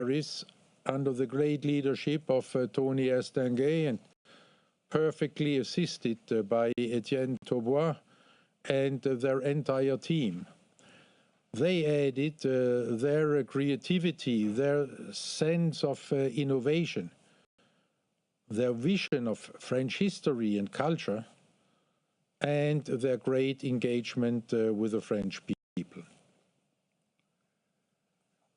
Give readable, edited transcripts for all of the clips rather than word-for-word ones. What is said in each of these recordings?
Paris under the great leadership of Tony Estanguet and perfectly assisted by Etienne Taubois and their entire team. They added their creativity, their sense of innovation, their vision of French history and culture, and their great engagement with the French people.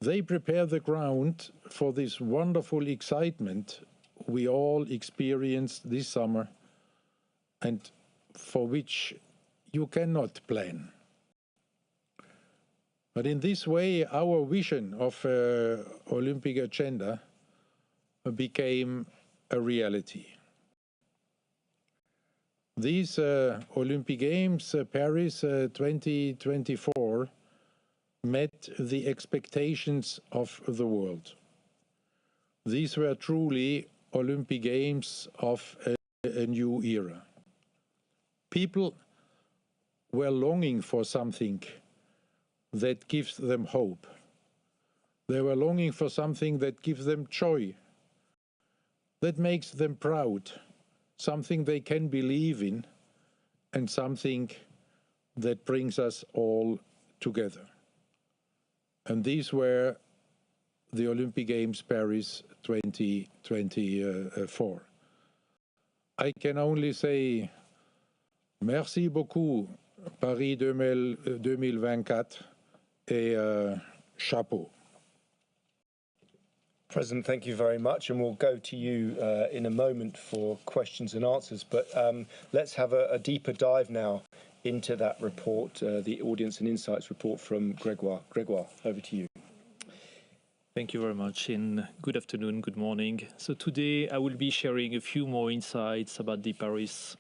They prepare the ground for this wonderful excitement we all experienced this summer and for which you cannot plan. But in this way, our vision of Olympic agenda became a reality. These Olympic Games, Paris 2024, met the expectations of the world. These were truly Olympic Games of a new era. People were longing for something that gives them hope. They were longing for something that gives them joy, that makes them proud, something they can believe in, and something that brings us all together. And these were the Olympic Games Paris 2024. I can only say merci beaucoup Paris 2024 et chapeau. President, thank you very much, and we'll go to you in a moment for questions and answers. But let's have a deeper dive now into that report, the Audience and Insights report from Grégoire. Grégoire, over to you. Thank you very much, and good afternoon, good morning. So today I will be sharing a few more insights about the Paris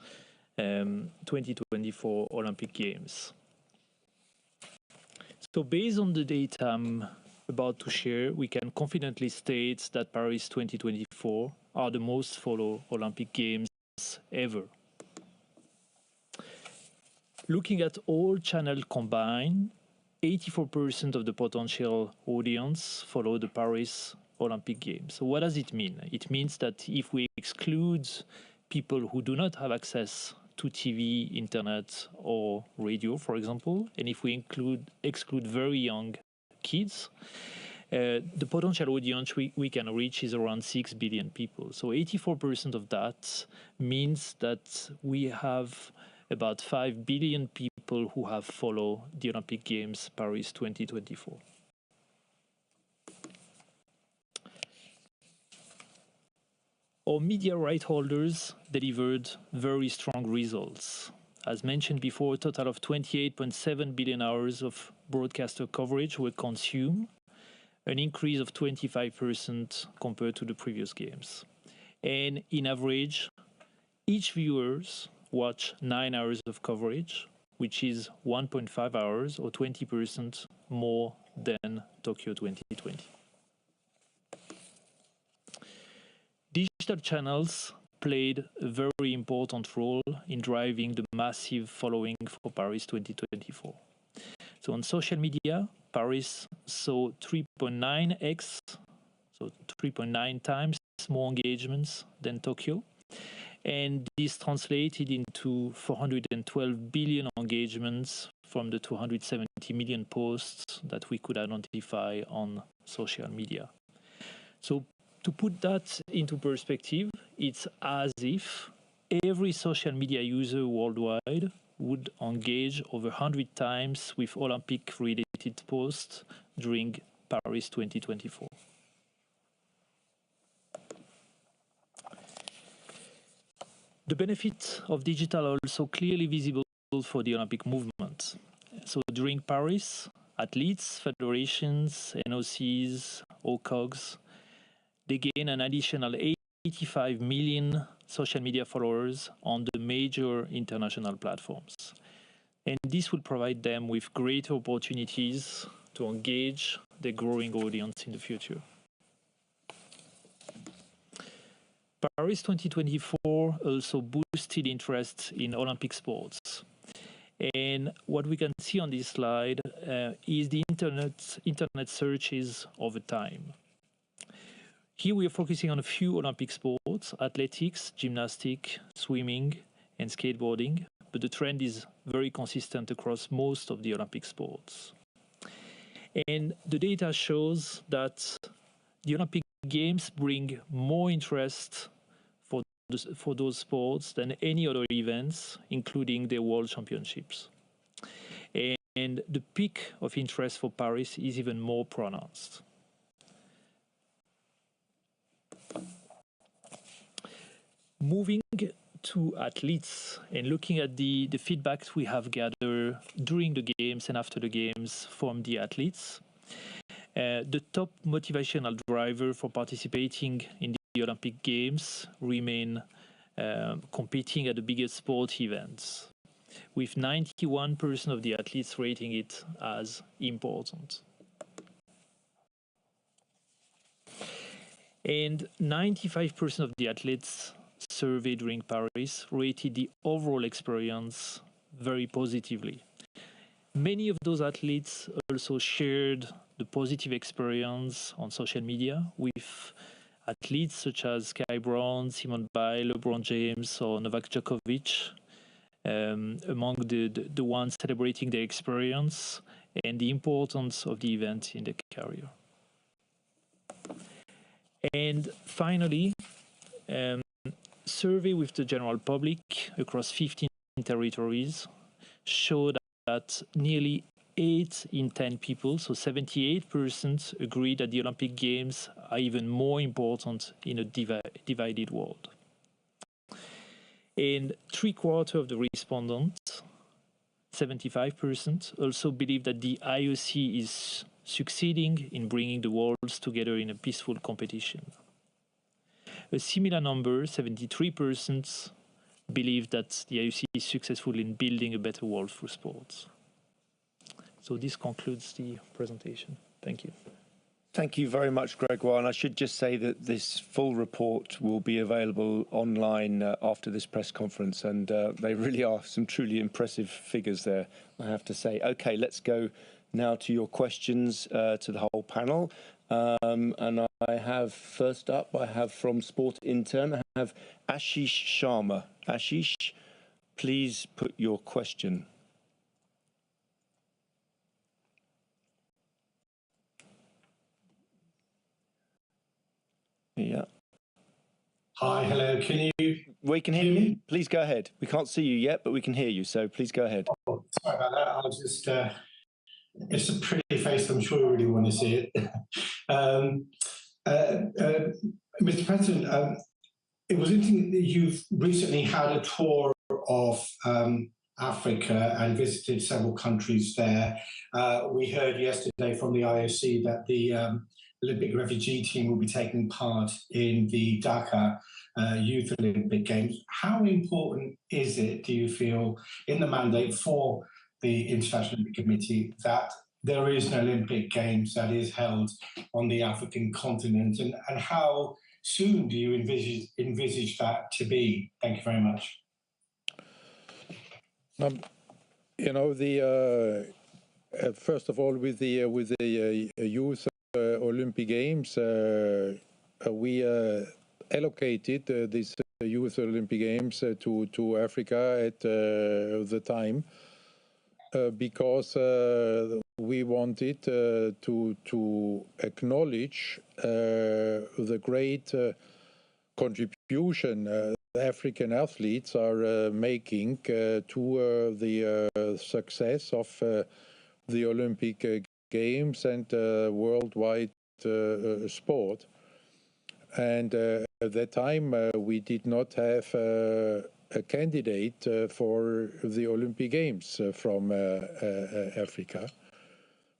2024 Olympic Games. So based on the data I'm about to share, we can confidently state that Paris 2024 are the most followed Olympic Games ever. Looking at all channels combined, 84% of the potential audience follow the Paris Olympic Games. So what does it mean? It means that if we exclude people who do not have access to TV, internet, or radio, for example, and if we exclude very young kids, the potential audience we can reach is around 6 billion people. So 84% of that means that we have about 5 billion people who have followed the Olympic Games Paris 2024. Our media right holders delivered very strong results. As mentioned before, a total of 28.7 billion hours of broadcaster coverage were consumed, an increase of 25% compared to the previous games. And in average, each viewers watch 9 hours of coverage, which is 1.5 hours or 20% more than Tokyo 2020. Digital channels played a very important role in driving the massive following for Paris 2024. So on social media, Paris saw 3.9x, so 3.9 times more engagements than Tokyo. And this translated into 412 billion engagements from the 270 million posts that we could identify on social media. So to put that into perspective, it's as if every social media user worldwide would engage over 100 times with Olympic-related posts during Paris 2024. The benefits of digital are also clearly visible for the Olympic movement. So during Paris, athletes, federations, NOCs, OCOGs, they gain an additional 85 million social media followers on the major international platforms. And this will provide them with greater opportunities to engage the growing audience in the future. Paris 2024 also boosted interest in Olympic sports. And what we can see on this slide is the internet searches over time. Here we are focusing on a few Olympic sports: athletics, gymnastics, swimming, and skateboarding. But the trend is very consistent across most of the Olympic sports. And the data shows that the Olympic Games bring more interest for those sports than any other events, including the World Championships. And the peak of interest for Paris is even more pronounced. Moving to athletes and looking at the feedback we have gathered during the games and after the games from the athletes, the top motivational driver for participating in the Olympic Games remain competing at the biggest sport events, with 91% of the athletes rating it as important. And 95% of the athletes surveyed during Paris rated the overall experience very positively. Many of those athletes also shared the positive experience on social media with athletes such as Sky Brown, Simone Biles, LeBron James, or Novak Djokovic, among the ones celebrating their experience and the importance of the event in their career. And finally, survey with the general public across 15 territories showed that nearly 8 in 10 people, so 78%, agree that the Olympic Games are even more important in a divided world. And 3/4 of the respondents, 75%, also believe that the IOC is succeeding in bringing the worlds together in a peaceful competition. A similar number, 73%, believe that the IOC is successful in building a better world for sports. So this concludes the presentation. Thank you. Thank you very much, Gregoire. And I should just say that this full report will be available online after this press conference. And they really are some truly impressive figures there, I have to say. OK, let's go now to your questions to the whole panel. And I have, first up, I have from Sport Intern, I have Ashish Sharma. Ashish, please put your question. Yeah. Hi, hello. Can you? We can hear you. Please go ahead. We can't see you yet, but we can hear you. So please go ahead. Oh, sorry about that. I'll just. It's a pretty face. I'm sure you really want to see it. Mr. President, it was interesting that you've recently had a tour of Africa and visited several countries there. We heard yesterday from the IOC that the Olympic refugee team will be taking part in the Dhaka Youth Olympic Games. How important is it, do you feel, in the mandate for the International Olympic Committee that there is an Olympic Games that is held on the African continent, and how soon do you envisage that to be? Thank you very much. You know, the first of all, with the Youth Olympic Games, we allocated this Youth Olympic Games to Africa at the time because we wanted to acknowledge the great contribution African athletes are making to the success of the Olympic Games and worldwide sport. And at that time, we did not have a candidate for the Olympic Games from Africa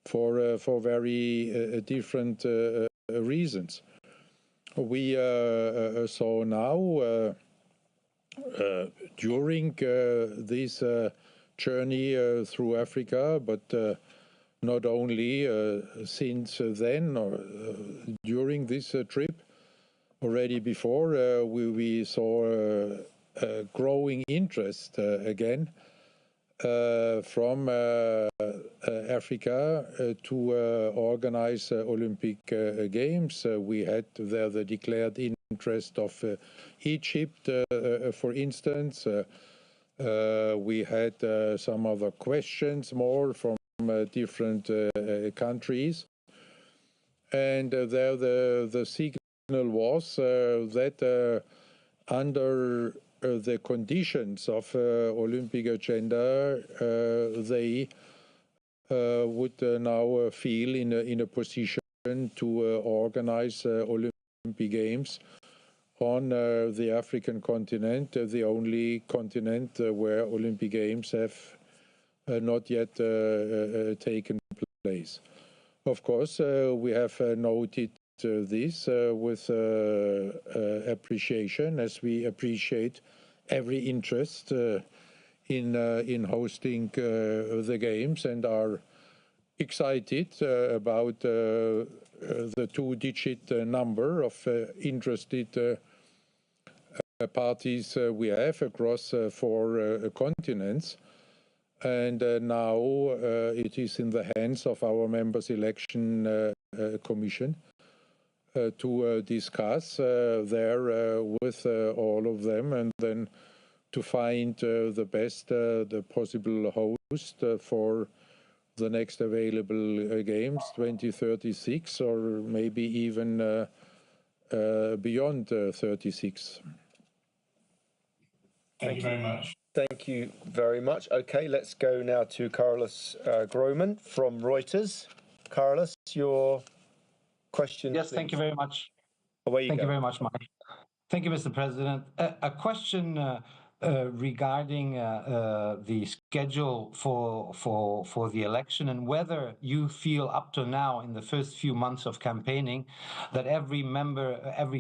for very different reasons. We saw now during this journey through Africa, but not only since then or during this trip, already before we saw growing interest again from Africa to organize Olympic Games. We had there the declared interest of Egypt, for instance. We had some other questions more from different countries. And there the signal was that under the conditions of Olympic agenda, they would now feel in a position to organize Olympic Games on the African continent, the only continent where Olympic Games have not yet taken place. Of course, we have noted this with appreciation, as we appreciate every interest in hosting the games, and are excited about the two-digit number of interested parties we have across 4 continents. And now it is in the hands of our members' election commission to discuss there with all of them, and then to find the best the possible host for the next available games, 2036, or maybe even beyond 36. Thank you very much. Thank you very much. Okay, let's go now to Carlos Grohmann from Reuters. Carlos, your question. Yes, please. thank you very much. Away you Thank go. you very much, Mike. Thank you, Mr. President. A question regarding the schedule for the election, and whether you feel up to now, in the first few months of campaigning, that every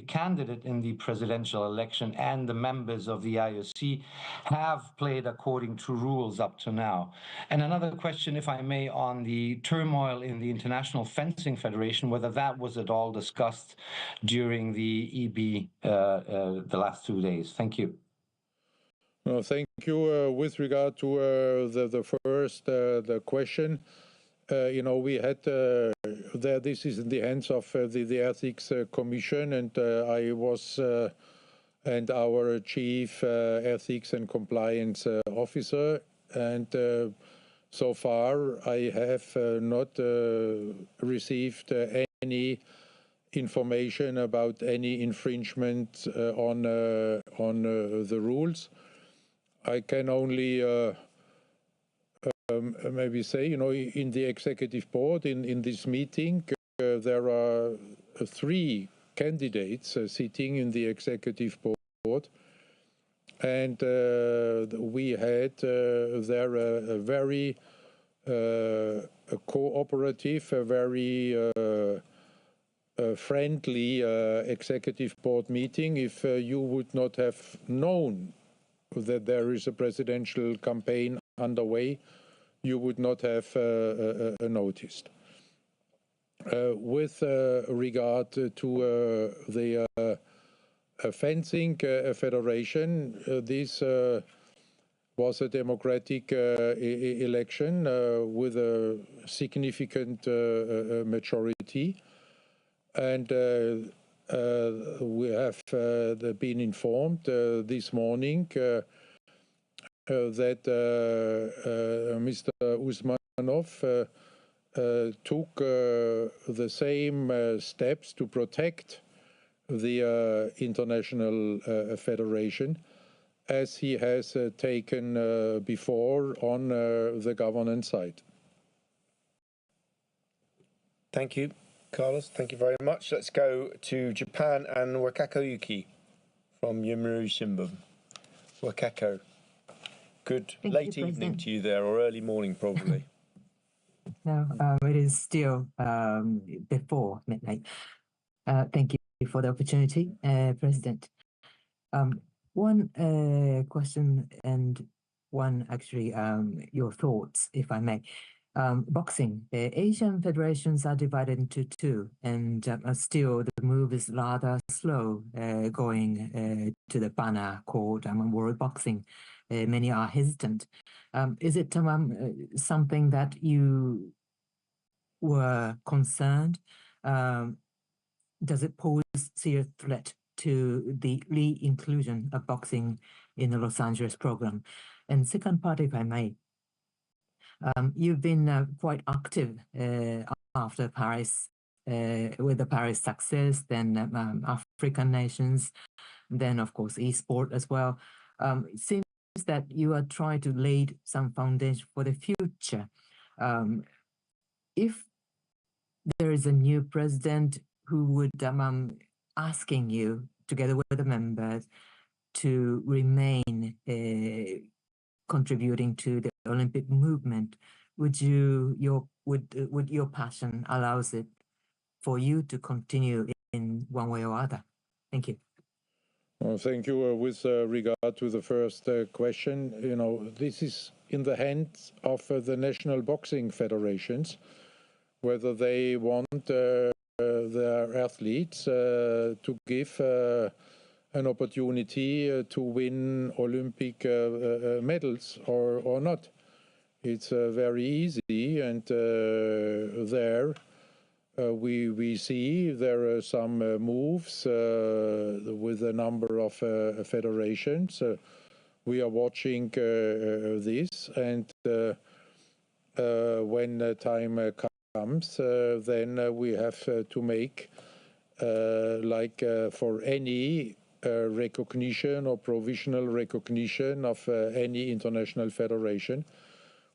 candidate in the presidential election and the members of the IOC have played according to rules up to now. And another question, if I may, on the turmoil in the International Fencing Federation, whether that was at all discussed during the EB the last 2 days. Thank you. No, thank you. With regard to the first the question, we had there. This is in the hands of the Ethics Commission, and I was and our Chief Ethics and Compliance Officer, and so far I have not received any information about any infringement on the rules. I can only maybe say, in the Executive Board, in this meeting, there are 3 candidates sitting in the Executive Board, and we had there a very cooperative, a very friendly Executive Board meeting. If you would not have known that there is a presidential campaign underway, you would not have noticed. With regard to the fencing federation, this was a democratic election with a significant majority, and we have been informed this morning that Mr. Usmanov took the same steps to protect the International Federation as he has taken before on the governance side. Thank you, Carlos. Thank you very much. Let's go to Japan and Wakako Yuki from Yomiuri Shimbun. Wakako, good late evening to you there, or early morning probably. No, it is still before midnight. Thank you for the opportunity, President. One question and one actually your thoughts, if I may. Boxing, Asian federations are divided into 2, and still the move is rather slow going to the banner called World Boxing. Many are hesitant. Is it something that you were concerned? Does it pose serious threat to the re-inclusion of boxing in the Los Angeles program? And second part, if I may, you've been quite active after Paris, with the Paris success, then African nations, then of course Esports as well. It seems that you are trying to lay some foundation for the future. If there is a new president who would asking you together with the members to remain contributing to the Olympic movement, would your passion allows it for you to continue in one way or other? Thank you. Well, thank you. With regard to the first question, you know, this is in the hands of the national boxing federations, whether they want their athletes to give an opportunity to win Olympic medals or not. It's very easy, and there we see there are some moves with a number of federations. We are watching this, and when the time comes, then we have to make, like for any recognition or provisional recognition of any international federation,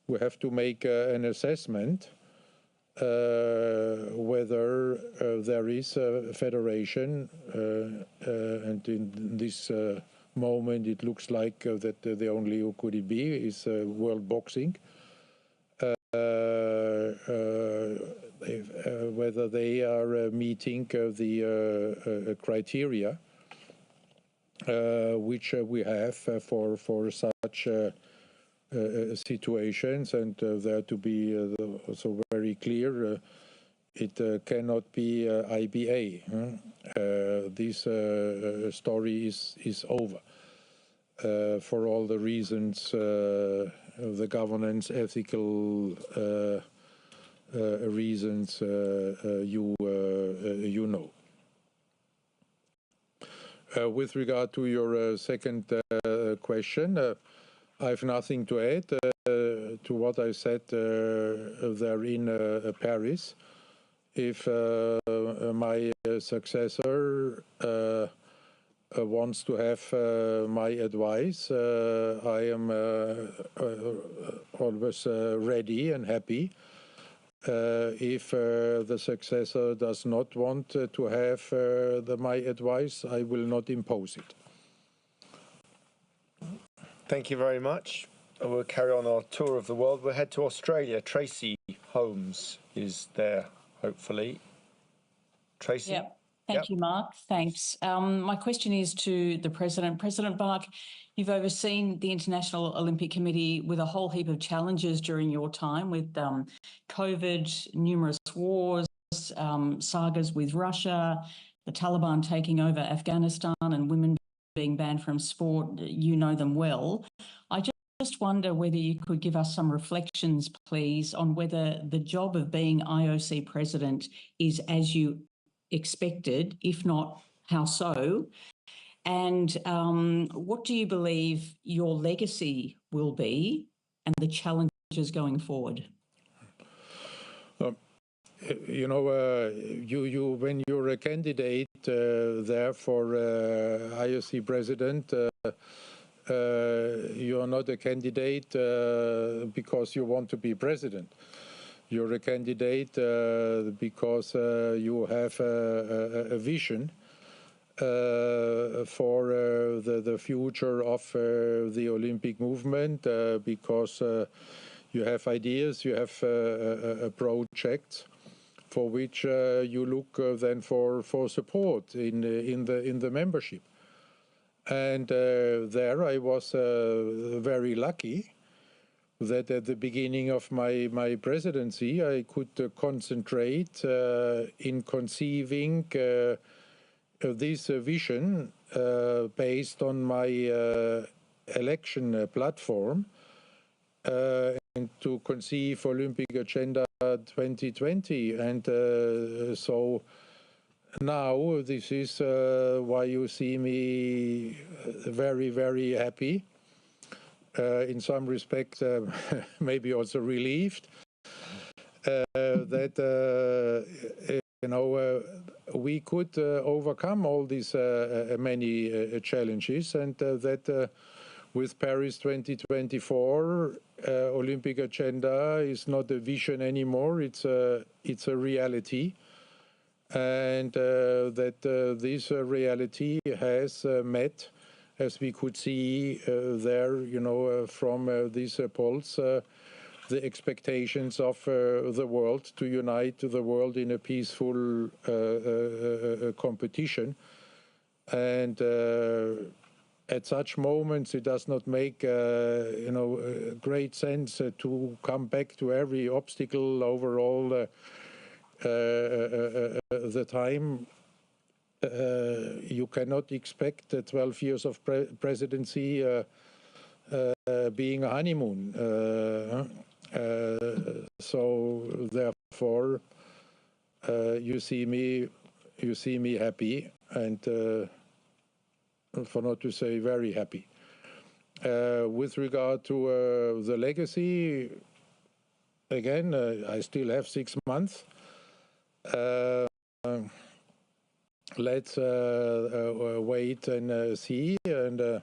we have to make an assessment whether there is a federation, and in this moment it looks like that the only who could it be is World Boxing, whether they are meeting the criteria which we have for such situations, and there to be also very clear, it cannot be IBA. This story is over for all the reasons, the governance, ethical reasons you know. With regard to your second question, I have nothing to add to what I said there in Paris. If my successor wants to have my advice, I am always ready and happy. If the successor does not want to have my advice, I will not impose it. Thank you very much. We'll carry on our tour of the world. We'll head to Australia. Tracy Holmes is there, hopefully. Tracy? Yep. Thank you, Mark. Thanks. My question is to the President. President Bach, you've overseen the International Olympic Committee with a whole heap of challenges during your time, with COVID, numerous wars, sagas with Russia, the Taliban taking over Afghanistan, and women being banned from sport. You know them well. I just wonder whether you could give us some reflections, please, on whether the job of being IOC President is as you expected, if not, how so? And what do you believe your legacy will be and the challenges going forward? You know, when you're a candidate there for IOC President, you're not a candidate because you want to be president. You're a candidate because you have a vision for the future of the Olympic movement, because you have ideas, you have a project for which you look then for support in the membership. And there I was very lucky that at the beginning of my presidency I could concentrate in conceiving this vision based on my election platform, and to conceive Olympic Agenda 2020. And so now this is why you see me very, very happy. In some respect, maybe also relieved that we could overcome all these many challenges, and that with Paris 2024 Olympic agenda is not a vision anymore; it's a reality, and that this reality has met, as we could see there, from these polls, the expectations of the world to unite the world in a peaceful competition. And at such moments, it does not make great sense to come back to every obstacle over all the time. You cannot expect 12 years of presidency being a honeymoon. So therefore, you see me happy, and for not to say very happy. With regard to the legacy, again, I still have 6 months. Let's wait and see. And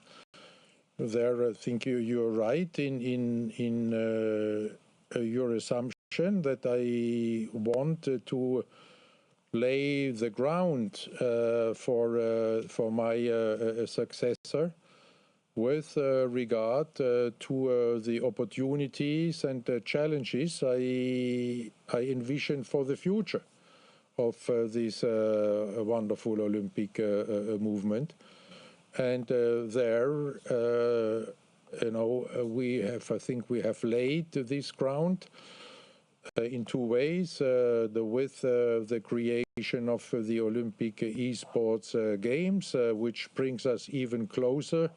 there, I think you're right in your assumption that I want to lay the ground for my successor with regard to the opportunities and the challenges I envision for the future of this wonderful Olympic movement. And there, I think we have laid this ground in 2 ways, with the creation of the Olympic Esports Games, which brings us even closer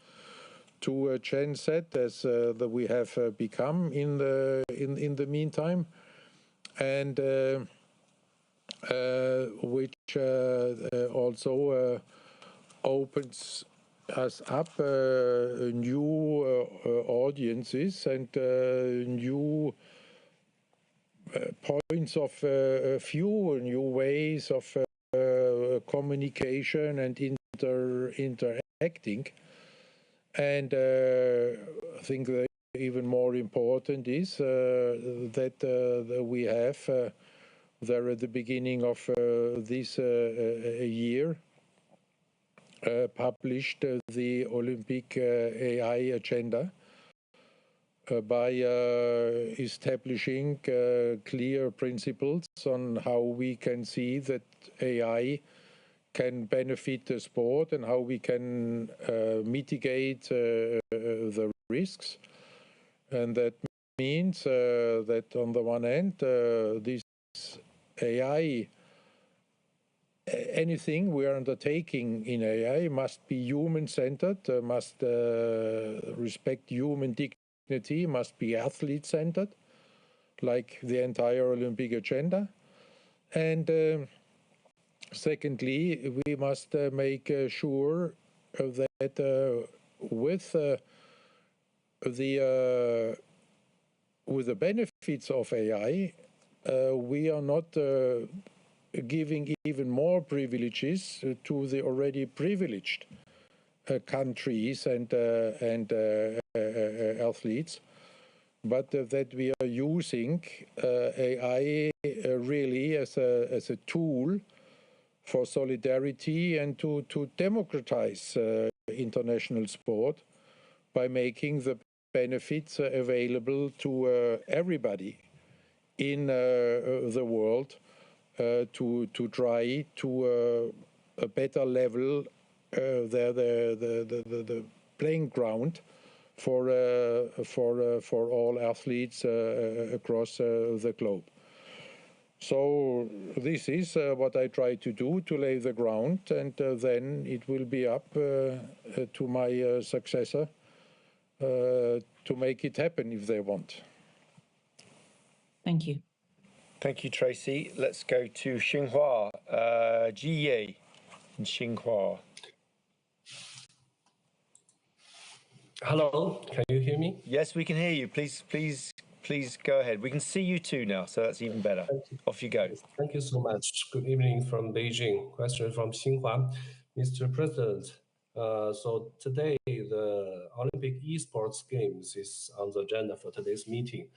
to a Gen Z as that we have become in the meantime, and which also opens us up new audiences and new points of view, new ways of communication and interacting. And I think that even more important is that we have there at the beginning of this year published the Olympic AI agenda by establishing clear principles on how we can see that AI can benefit the sport and how we can mitigate the risks. And that means that on the one hand, this AI, anything we are undertaking in AI must be human-centered, must respect human dignity, must be athlete-centered, like the entire Olympic agenda. And secondly, we must make sure that with the benefits of AI, we are not giving even more privileges to the already privileged countries and athletes, but that we are using AI really as a tool for solidarity and to democratize international sport by making the benefits available to everybody in the world, to try to a better level the playing ground for all athletes across the globe. So this is what I try to do, to lay the ground, and then it will be up to my successor to make it happen if they want. Thank you. Thank you, Tracy. Let's go to Xinhua, Jiye in Xinhua. Hello, can you hear me? Yes, we can hear you. Please go ahead. We can see you too now, so that's even better. Off you go. Thank you so much. Good evening from Beijing. Question from Xinhua. Mr. President, so today the Olympic Esports Games is on the agenda for today's meeting.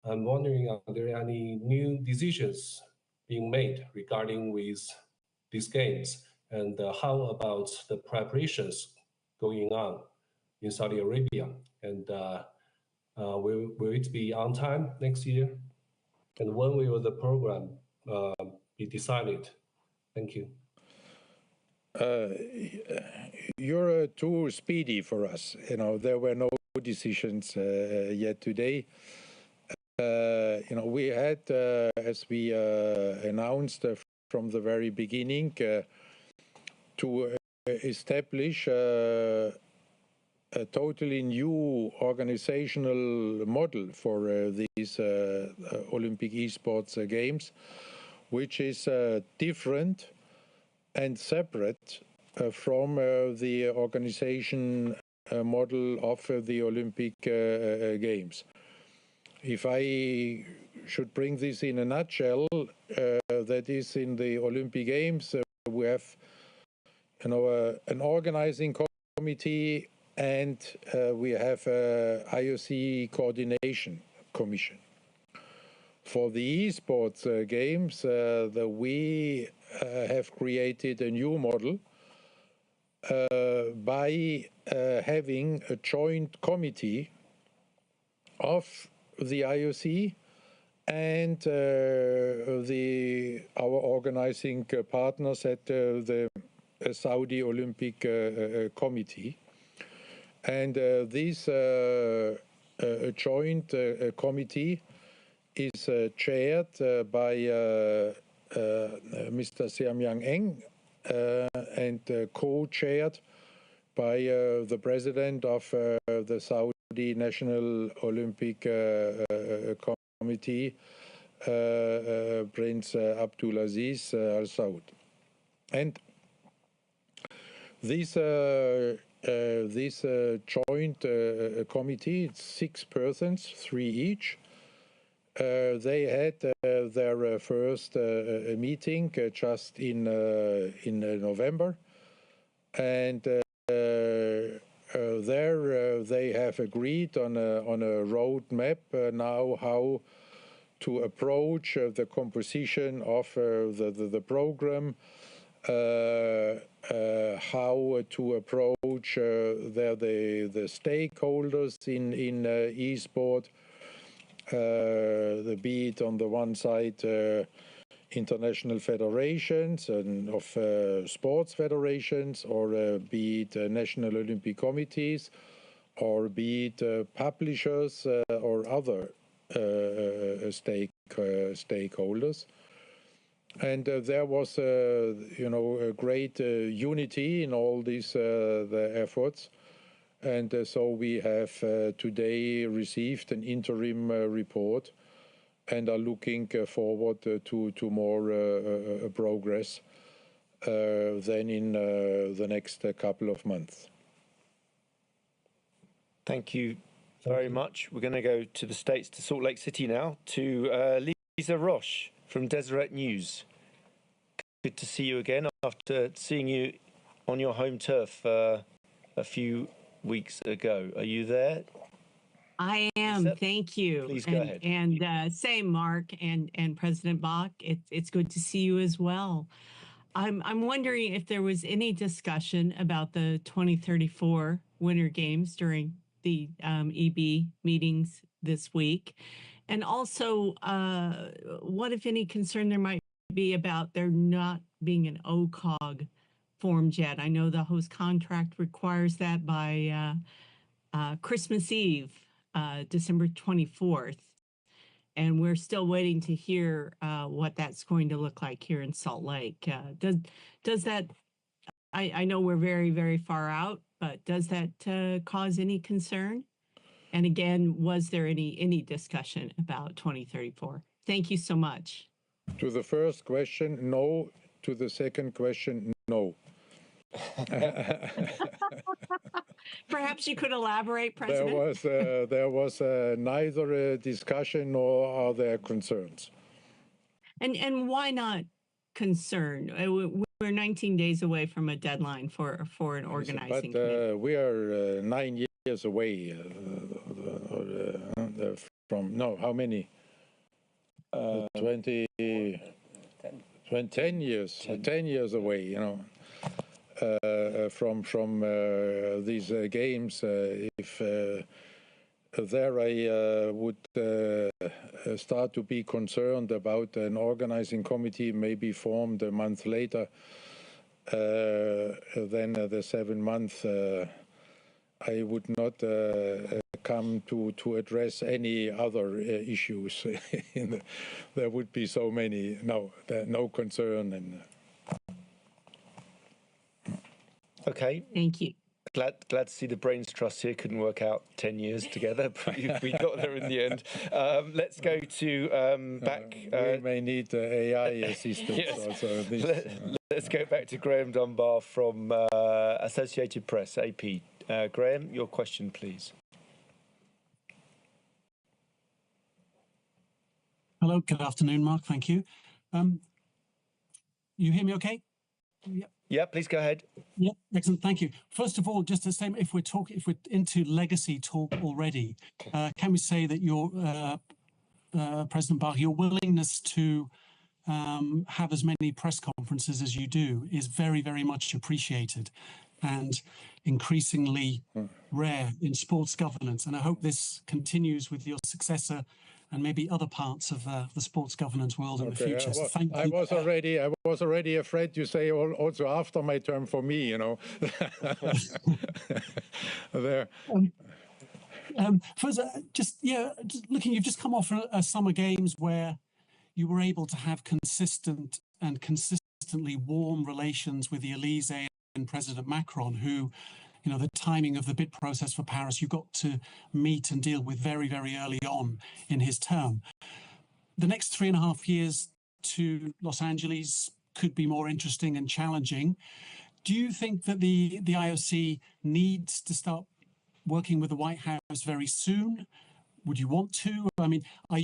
I'm wondering, are there any new decisions being made regarding with these games? And how about the preparations going on in Saudi Arabia? And will it be on time next year? And when will the program be decided? Thank you. You're too speedy for us. You know, there were no decisions yet today. You know, we had, as we announced from the very beginning, to establish a totally new organizational model for these Olympic Esports Games, which is different and separate from the organization model of the Olympic Games. If I should bring this in a nutshell, that is, in the Olympic Games, we have, you know, an organizing committee, and we have a IOC coordination commission. For the esports games, we have created a new model by having a joint committee of the IOC and our organizing partners at the Saudi Olympic Committee. And this joint committee is chaired by Mr. Siam-Yang Eng and co-chaired by the president of the Saudi National Olympic Committee, Prince Abdulaziz Al Saud. And this joint committee, 6 persons, 3 each, they had their first meeting just in November, and there they have agreed on a roadmap now how to approach the composition of the program, how to approach the stakeholders in e-sport, be it on the one side international federations and of sports federations, or be it national Olympic committees, or be it publishers or other stakeholders. And there was, you know, a great unity in all these the efforts. And so we have today received an interim report and are looking forward to more progress than in the next couple of months. Thank you very much. We're going to go to the States, to Salt Lake City now, to Lisa Roche from Deseret News. Good to see you again after seeing you on your home turf a few weeks ago. Are you there? I am. Lisa? Thank you. Please go ahead. And same, Mark and President Bach. It's good to see you as well. I'm wondering if there was any discussion about the 2034 Winter Games during the EB meetings this week, and also what, if any, concern there might be about there not being an OCOG formed yet. I know the host contract requires that by Christmas Eve, December 24th. And we're still waiting to hear what that's going to look like here in Salt Lake. Does that, I know we're very, very far out, but does that cause any concern? And again, was there any discussion about 2034? Thank you so much. To the first question, no. To the second question, no. Perhaps you could elaborate, President. There was neither a discussion nor are there concerns. And why not concern? We're 19 days away from a deadline for an organizing committee. We are 9 years away from, no, how many? 10 years away, you know. From these games. If there I would start to be concerned about an organizing committee maybe formed a month later than the 7 months. I would not come to address any other issues. There would be so many. No concern. And okay. Thank you. Glad to see the brains trust here couldn't work out 10 years together, but we got there in the end. Let's go to back. We may need AI assistance yes. also. Let's go back to Graham Dunbar from Associated Press, AP. Graham, your question, please. Hello, good afternoon, Mark. Thank you. You hear me okay? Yep. Yeah, please go ahead. Yeah, excellent. Thank you. First of all, just to say, if we're into legacy talk already, can we say that your President Bach, your willingness to have as many press conferences as you do is very, very much appreciated and increasingly rare in sports governance. And I hope this continues with your successor and maybe other parts of the sports governance world in the future. So thank you. I was already afraid you say also after my term for me, you know. There. First, just looking, you've just come off a summer games where you were able to have consistent and consistently warm relations with the Elysee and President Macron, who, you know, the timing of the bid process for Paris, you got to meet and deal with very, very early on in his term. The next 3.5 years to Los Angeles could be more interesting and challenging. Do you think that the IOC needs to start working with the White House very soon? Would you want to? I mean, do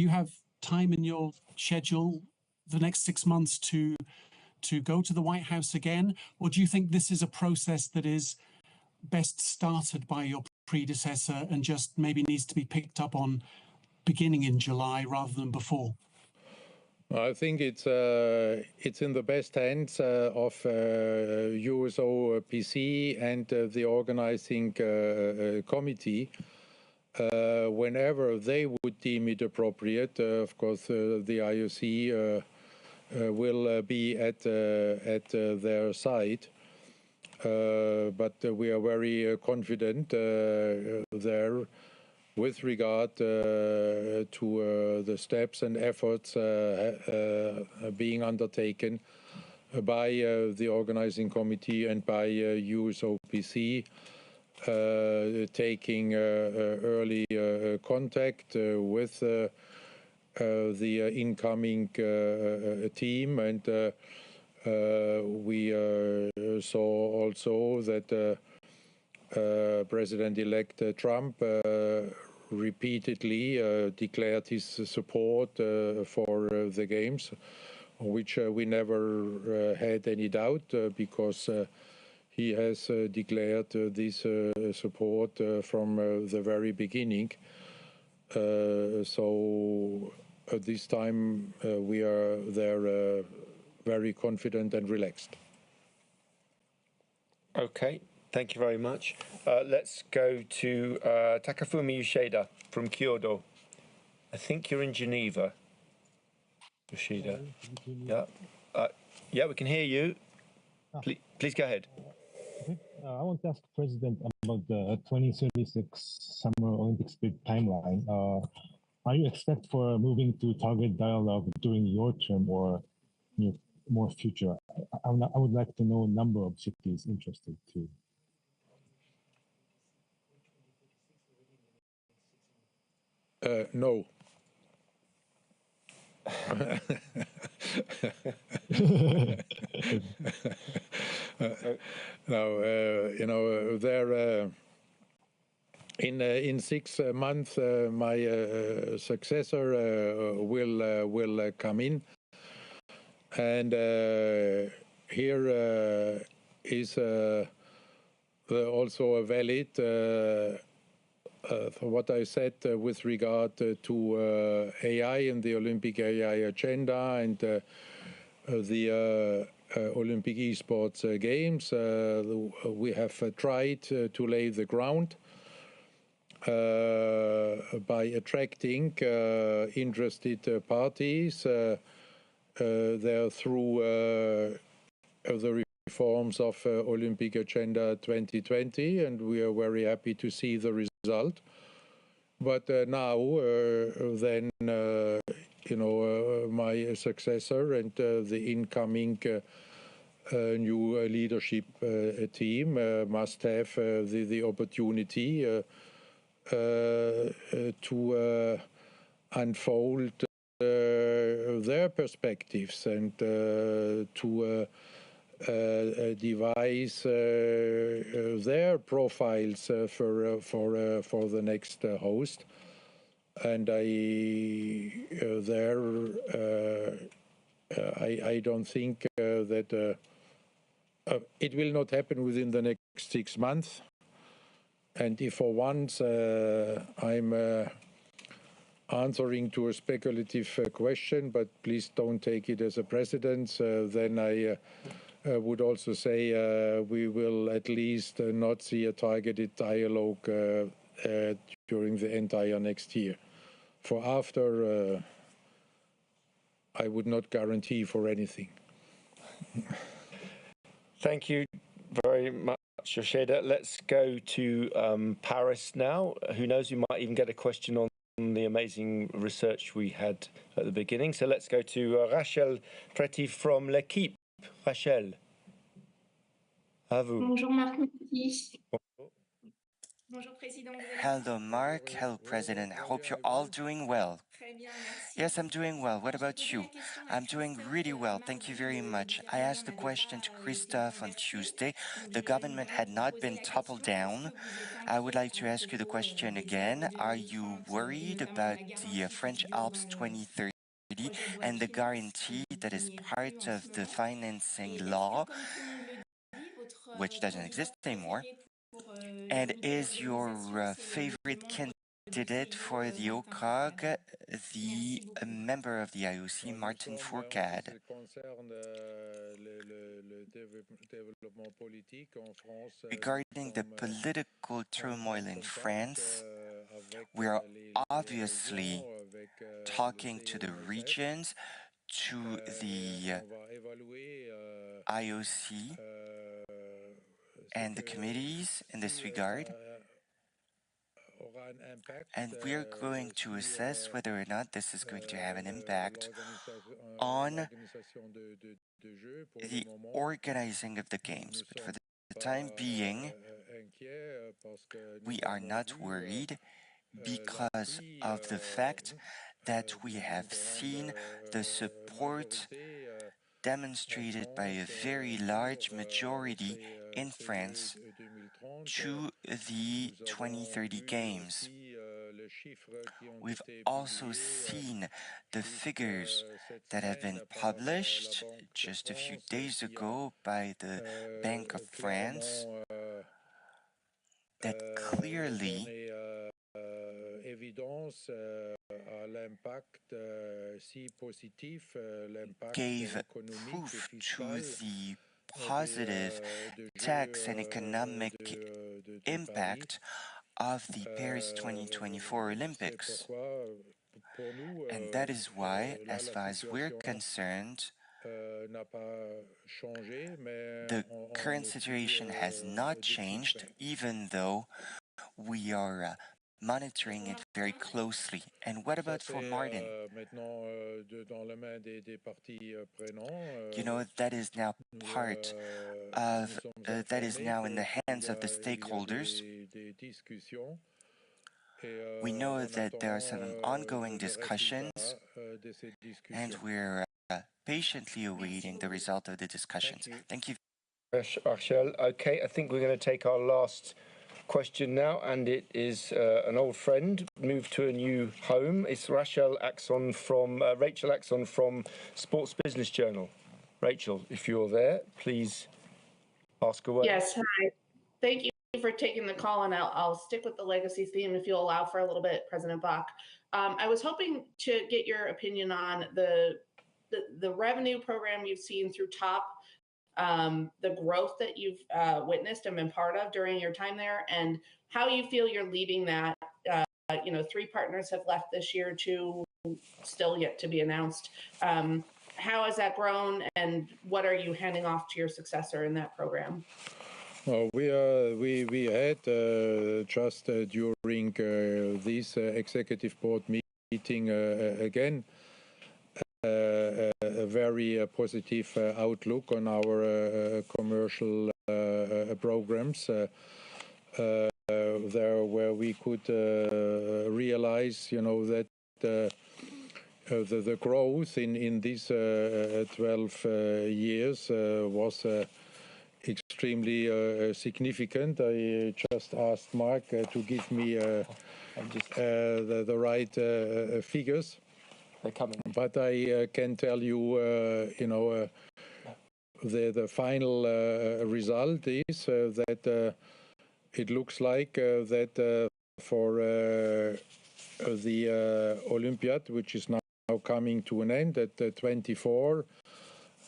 you have time in your schedule the next 6 months to go to the White House again? Or do you think this is a process that is best started by your predecessor and just maybe needs to be picked up on beginning in July rather than before? I think it's in the best hands of USOPC and the organizing committee. Whenever they would deem it appropriate, of course, the IOC will be at their side. But we are very confident there with regard to the steps and efforts being undertaken by the organizing committee and by USOPC, taking early contact with the incoming team. And we saw also that President-elect Trump repeatedly declared his support for the games, which we never had any doubt, because he has declared this support from the very beginning. So at this time we are there very confident and relaxed. Okay. Thank you very much. Let's go to Takafumi Yoshida from Kyodo. I think you're in Geneva, Yoshida. Yeah, yeah, we can hear you. Please go ahead. Okay. I want to ask the President about the 2036 Summer Olympics bid timeline. Are you expect for moving to target dialogue during your term or more future? I would like to know number of cities interested too. No. No, you know, there in 6 months my successor will come in, and here is also a valid for what I said with regard to AI and the Olympic AI agenda and the Olympic Esports Games. We have tried to lay the ground by attracting interested parties there through the reforms of Olympic Agenda 2020, and we are very happy to see the result. But now, then, you know, my successor and the incoming new leadership team must have the opportunity to unfold their perspectives and to devise their profiles for the next host. And I don't think that it will not happen within the next 6 months. And if for once I'm answering to a speculative question, but please don't take it as a precedent, then I would also say we will at least not see a targeted dialogue during the entire next year. For after, I would not guarantee for anything. Thank you very much, Yoshida. Let's go to Paris now. Who knows, we might even get a question on the amazing research we had at the beginning. So let's go to Rachel Preti from L'Equipe. Rachel, à vous. Bonjour Marc. Hello, Mark. Hello, President. I hope you're all doing well. Yes, I'm doing well. What about you? I'm doing really well. Thank you very much. I asked the question to Christophe on Tuesday. The government had not been toppled down. I would like to ask you the question again. Are you worried about the French Alps 2030 and the guarantee that is part of the financing law, which doesn't exist anymore? And is your favorite candidate for the OCOG the member of the IOC, Martin Fourcade? Regarding the political turmoil in France, we are obviously talking to the regions, to the IOC and the committees in this regard, and we're going to assess whether or not this is going to have an impact on the organizing of the games. But for the time being, we are not worried because of the fact that we have seen the support demonstrated by a very large majority in France to the 2030 Games. We've also seen the figures that have been published just a few days ago by the Bank of France that clearly gave proof to the positive tax and economic impact of the Paris 2024 Olympics. And that is why, as far as we're concerned, the current situation has not changed, even though we are monitoring it very closely. And what about for Martin? You know, that is now part of, that is now in the hands of the stakeholders. We know that there are some ongoing discussions, and we're patiently awaiting the result of the discussions. Thank you. Rachel. Okay, I think we're going to take our last question now, and it is an old friend moved to a new home. It's Rachel Axon from Sports Business Journal. Rachel, if you're there, please ask away. Yes, hi. Thank you for taking the call, and I'll stick with the legacy theme if you'll allow for a little bit, President Bach. I was hoping to get your opinion on the revenue program you've seen through TOP, the growth that you've witnessed and been part of during your time there, and how you feel you're leaving that. 3 partners have left this year, 2 still yet to be announced. How has that grown, and what are you handing off to your successor in that program? Well, we had just during this executive board meeting again a very positive outlook on our commercial programs. There where we could realize, that the growth in these 12 years was extremely significant. I just asked Mark to give me the right figures. They're coming. But I can tell you, the final result is that it looks like that for the Olympiad, which is now coming to an end at 24,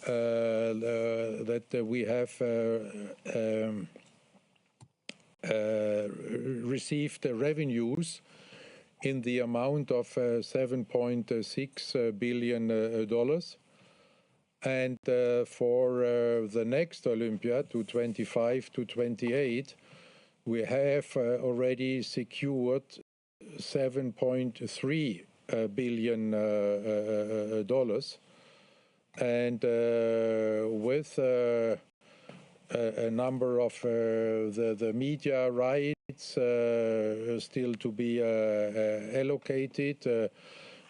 that we have received revenues in the amount of $7.6 billion. And for the next Olympiad, to 25 to 28, we have already secured $7.3 billion. And with a number of the media rights still to be allocated,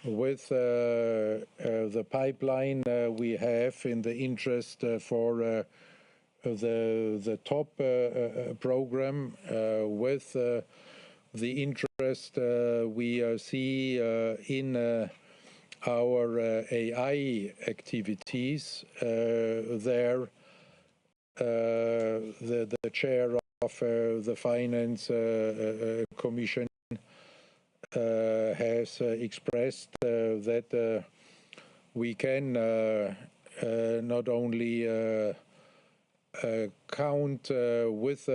with the pipeline we have in the interest for the top program, with the interest we see in our AI activities, there the chair of the Finance Commission has expressed that we can not only count with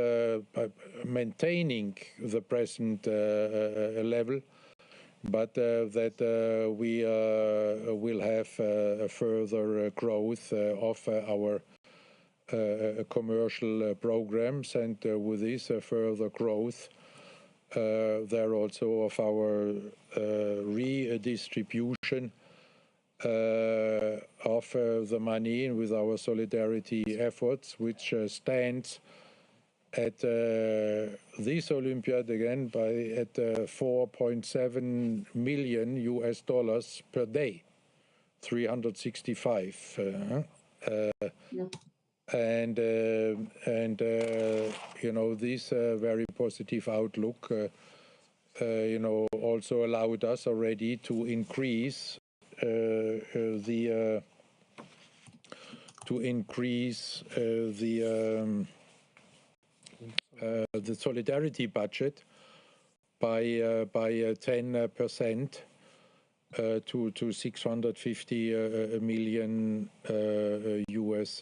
maintaining the present level, but that we will have further growth of our commercial programs, and with this further growth, there also of our redistribution of the money with our solidarity efforts, which stands at this Olympiad again at $4.7 million per day, 365. And this very positive outlook, also allowed us already to increase the solidarity budget by 10%. To $650 million US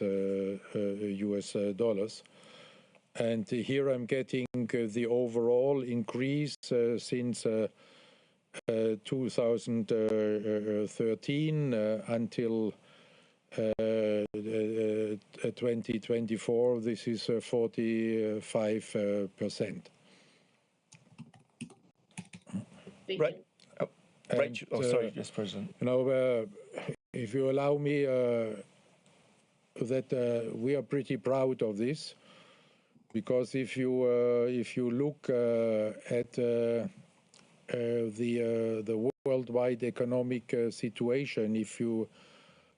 dollars. And here I'm getting the overall increase since 2013 until 2024. This is 45%. Right. Rachel, sorry, yes, President. If you allow me, that we are pretty proud of this, because if you look at the worldwide economic situation. If you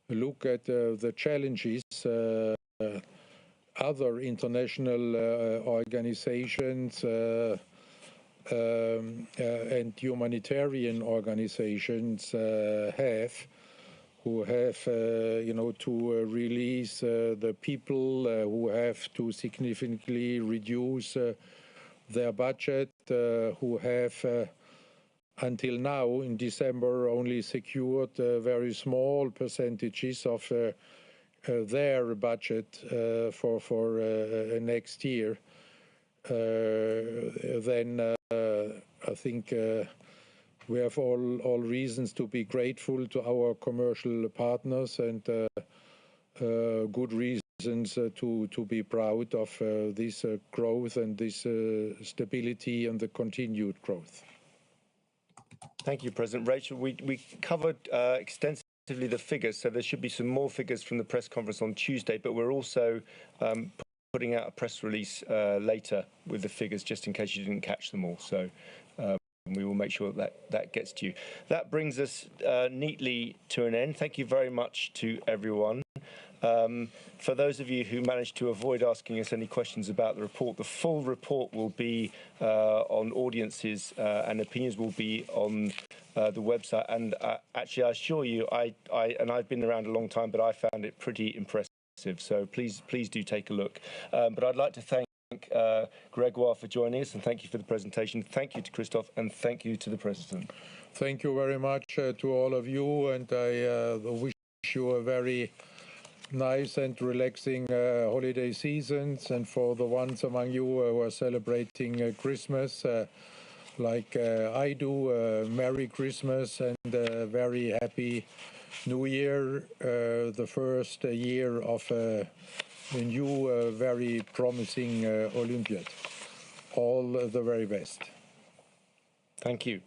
look at the challenges, other international organizations and humanitarian organizations who have, to release the people, who have to significantly reduce their budget, who have until now in December only secured very small percentages of their budget for next year, then I think we have all reasons to be grateful to our commercial partners and good reasons to be proud of this growth and this stability and the continued growth. Thank you, President. Rachel, we covered extensively the figures, so there should be some more figures from the press conference on Tuesday, but we're also putting out a press release later with the figures, just in case you didn't catch them all. So we will make sure that gets to you. That brings us neatly to an end. Thank you very much to everyone. For those of you who managed to avoid asking us any questions about the report, the full report will be on audiences and opinions will be on the website. And actually, I assure you, I've been around a long time, but I found it pretty impressive. So please do take a look. But I'd like to thank Gregoire for joining us, and thank you for the presentation. Thank you to Christophe, and thank you to the President. Thank you very much to all of you, and I wish you a very nice and relaxing holiday seasons, and for the ones among you who are celebrating Christmas like I do, Merry Christmas and very happy New Year, the first year of a new very promising Olympiad. All the very best. Thank you.